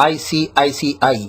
ICICI,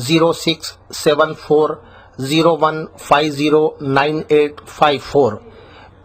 067401509854।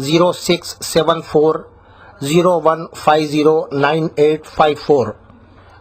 067401509854।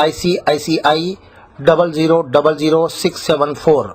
ICICI 0000674।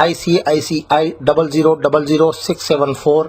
ICICI 0000674,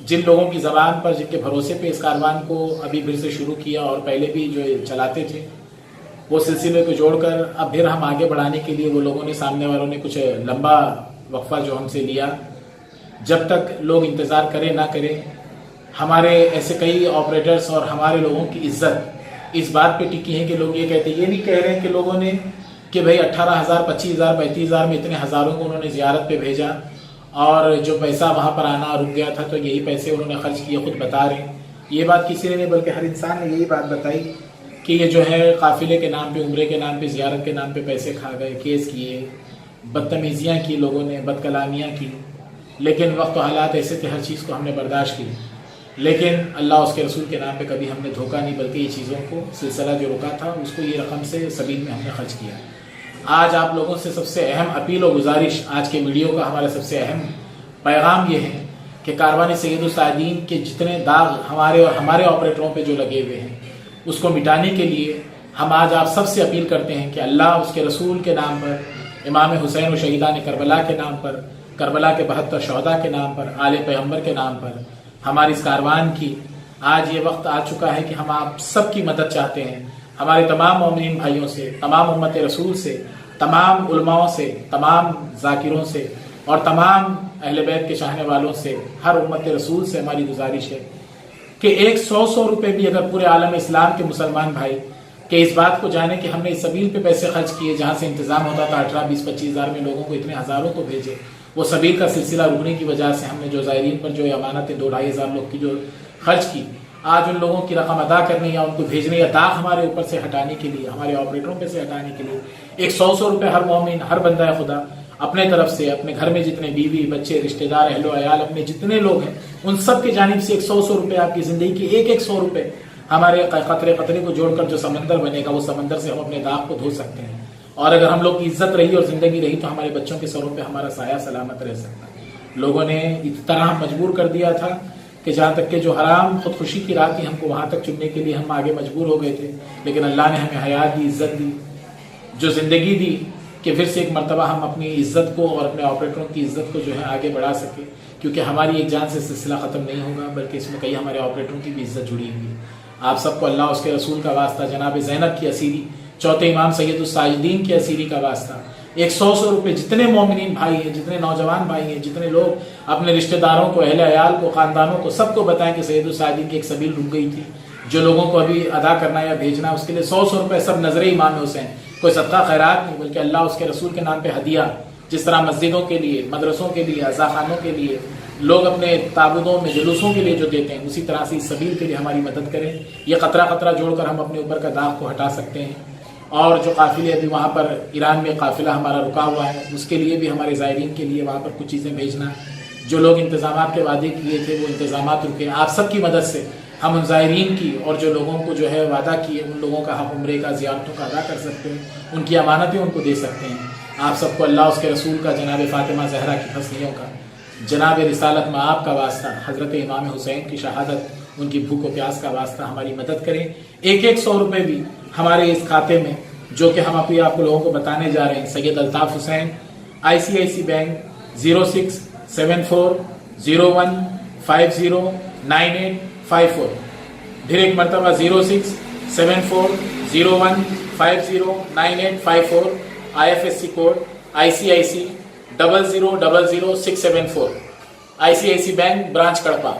جن لوگوں کی زبان پر، جن کے بھروسے پہ اس کاروان کو ابھی پھر سے شروع کیا اور پہلے بھی جو چلاتے تھے، وہ سلسلے کو جوڑ کر اب پھر ہم آگے بڑھانے کے لیے وہ لوگوں نے، سامنے والوں نے کچھ لمبا وقفہ جو ہم سے لیا. جب تک لوگ انتظار کریں نہ کریں، ہمارے ایسے کئی آپریٹرز اور ہمارے لوگوں کی عزت اس بات پہ ٹکی ہے کہ لوگ یہ کہتے ہیں، یہ نہیں کہہ رہے ہیں کہ لوگوں نے کہ بھائی 18,000 25,000 35,000 میں اتنے ہزاروں کو انہوں نے زیارت پہ بھیجا اور جو پیسہ وہاں پر آنا رک گیا تھا تو یہی پیسے انہوں نے خرچ کیے. خود بتا رہے ہیں یہ بات کسی نے نہیں بلکہ ہر انسان نے یہی بات بتائی کہ یہ جو ہے قافلے کے نام پہ، عمرے کے نام پہ، زیارت کے نام پہ پیسے کھا گئے، کیس کیے، بدتمیزیاں کی لوگوں نے، بد کلامیاں کی. لیکن وقت و حالات ایسے تھے، ہر چیز کو ہم نے برداشت کی. لیکن اللہ اس کے رسول کے نام پہ کبھی ہم نے دھوکہ نہیں، بلکہ یہ چیزوں کو، سلسلہ جو رکا تھا اس کو یہ رقم سے سبیل میں ہم نے خرچ کیا. آج آپ لوگوں سے سب سے اہم اپیل و گزارش، آج کے ویڈیو کا ہمارا سب سے اہم پیغام یہ ہے کہ کاروان سید الساجدین کے جتنے داغ ہمارے اور ہمارے آپریٹروں پہ جو لگے ہوئے ہیں اس کو مٹانے کے لیے ہم آج آپ سب سے اپیل کرتے ہیں کہ اللہ اس کے رسول کے نام پر، امام حسین و شہیدان کربلا کے نام پر، کربلا کے 72 شہداء کے نام پر، آل پیغمبر کے نام پر، ہماری اس کاروان کی آج یہ وقت آ چکا ہے کہ ہم آپ سب کی مدد چاہتے ہیں. ہمارے تمام مومنین بھائیوں سے، تمام امت رسول سے، تمام علماء سے، تمام ذاکروں سے اور تمام اہل بیت کے چاہنے والوں سے، ہر امت رسول سے ہماری گزارش ہے کہ 100 روپے بھی اگر پورے عالم اسلام کے مسلمان بھائی کہ اس بات کو جانے کہ ہم نے اس سبیل پہ پیسے خرچ کیے، جہاں سے انتظام ہوتا تھا 18 20 25 ہزار میں لوگوں کو اتنے ہزاروں کو بھیجے، وہ سبیل کا سلسلہ رکنے کی وجہ سے ہم نے جو زائرین پر جو امانتیں 2-2.5 ہزار لوگ کی جو خرچ کی، آج ان لوگوں کی رقم ادا کرنے یا ان کو بھیجنے یا داغ ہمارے اوپر سے ہٹانے کے لیے، ہمارے آپریٹروں پہ سے ہٹانے کے لیے 100 روپے ہر مومن، ہر بندہ خدا اپنے طرف سے، اپنے گھر میں جتنے بیوی بچے رشتہ دار اہل و عیال اپنے جتنے لوگ ہیں ان سب کی جانب سے 100 روپے، آپ کی زندگی کی ایک 100 روپے ہمارے قطرے قطرے کو جوڑ کر جو سمندر بنے گا، وہ سمندر سے ہم اپنے داغ کو دھو سکتے ہیں. اور اگر ہم لوگ کی عزت رہی اور زندگی رہی تو ہمارے بچوں کے سروں پہ ہمارا سایہ سلامت رہ سکتا ہے. لوگوں نے اس طرح مجبور کر دیا تھا کہ جہاں تک کہ جو حرام خودکشی کی راہ تھی ہم کو وہاں تک چننے کے لیے ہم آگے مجبور ہو گئے تھے. لیکن اللہ نے ہمیں حیات دی، عزت دی، جو زندگی دی کہ پھر سے ایک مرتبہ ہم اپنی عزت کو اور اپنے آپریٹروں کی عزت کو جو ہے آگے بڑھا سکے. کیونکہ ہماری ایک جان سے سلسلہ ختم نہیں ہوگا بلکہ اس میں کئی ہمارے آپریٹروں کی بھی عزت جڑی ہوئی ہے. آپ سب کو اللہ اس کے رسول کا واسطہ، جناب زینب کی اسیری، چوتھے امام سید الساجدین کی اسیری کا واسطہ 100 روپے جتنے مومنین بھائی ہیں، جتنے نوجوان بھائی ہیں، جتنے لوگ اپنے رشتہ داروں کو، اہل عیال کو، خاندانوں کو، سب کو بتائیں کہ سید الساجدین کی ایک سبیل رک گئی تھی جو لوگوں کو ابھی ادا کرنا یا بھیجنا، اس کے لیے 100 روپے سب نظر امام حسین، کوئی صدقہ خیرات نہیں بلکہ اللہ اس کے رسول کے نام پہ ہدیہ. جس طرح مسجدوں کے لیے، مدرسوں کے لیے، عزاخانوں کے لیے لوگ اپنے تعبدوں میں جلوسوں کے لیے جو دیتے ہیں، اسی طرح سے اس سبیل کے لیے ہماری مدد کریں. یہ قطرہ قطرہ جوڑ کر ہم اپنے اوپر کا داغ کو ہٹا سکتے ہیں. اور جو قافلے ابھی وہاں پر ایران میں قافلہ ہمارا رکا ہوا ہے، اس کے لیے بھی ہمارے زائرین کے لیے وہاں پر کچھ چیزیں بھیجنا، جو لوگ انتظامات کے وعدے کیے تھے وہ انتظامات رکے. آپ سب کی مدد سے ہم ان زائرین کی اور جو لوگوں کو جو ہے وعدہ کیے ان لوگوں کا حق عمرے کا، زیارتوں کا ادا کر سکتے ہیں، ان کی امانتیں ان کو دے سکتے ہیں. آپ سب کو اللہ اس کے رسول کا، جناب فاطمہ زہرا کی پسلیوں کا، جناب رسالت میں آپ کا واسطہ، حضرت امام حسین کی شہادت، ان کی بھوک و پیاس کا واسطہ ہماری مدد کریں. ایک 100 روپے بھی ہمارے اس کھاتے میں جو کہ ہم ابھی آپ لوگوں کو بتانے جا رہے ہیں، سید الطاف حسین، ICICI بینک 067401509854. پھر ایک مرتبہ 067401509854. IFSC code ICICI 0000674. ICICI bank branch Kadapa.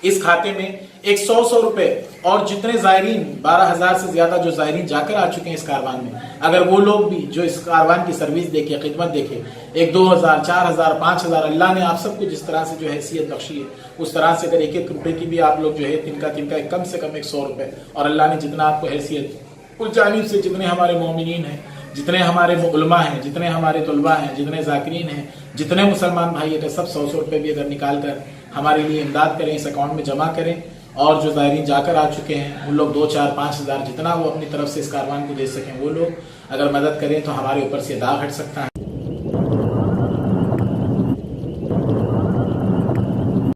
اس کھاتے میں 100 روپے اور جتنے زائرین 12,000 سے زیادہ جو زائرین جا کر آ چکے ہیں اس کاروان میں، اگر وہ لوگ بھی جو اس کاروان کی سروس دیکھے، خدمت دیکھے، 1-2,000 4,000 5,000 اللہ نے آپ سب کو جس طرح سے جو حیثیت بخشی ہے اس طرح سے اگر 1 روپے کی بھی آپ لوگ جو ہے تنکا کم سے کم 100 روپے، اور اللہ نے جتنا آپ کو حیثیت اس جانب سے، جتنے ہمارے مومنین ہیں، جتنے ہمارے علماء ہیں، جتنے ہمارے طلباء ہیں، جتنے ذاکرین ہیں، جتنے مسلمان بھائی ہیں، سب 100 روپے بھی اگر نکال کر ہمارے لیے امداد کریں، اس اکاؤنٹ میں جمع کریں. اور جو زائرین جا کر آ چکے ہیں ان لوگ 2 4 5 ہزار جتنا وہ اپنی طرف سے اس کاروان کو دے سکیں، وہ لوگ اگر مدد کریں تو ہمارے اوپر سے داغ ہٹ سکتا ہے.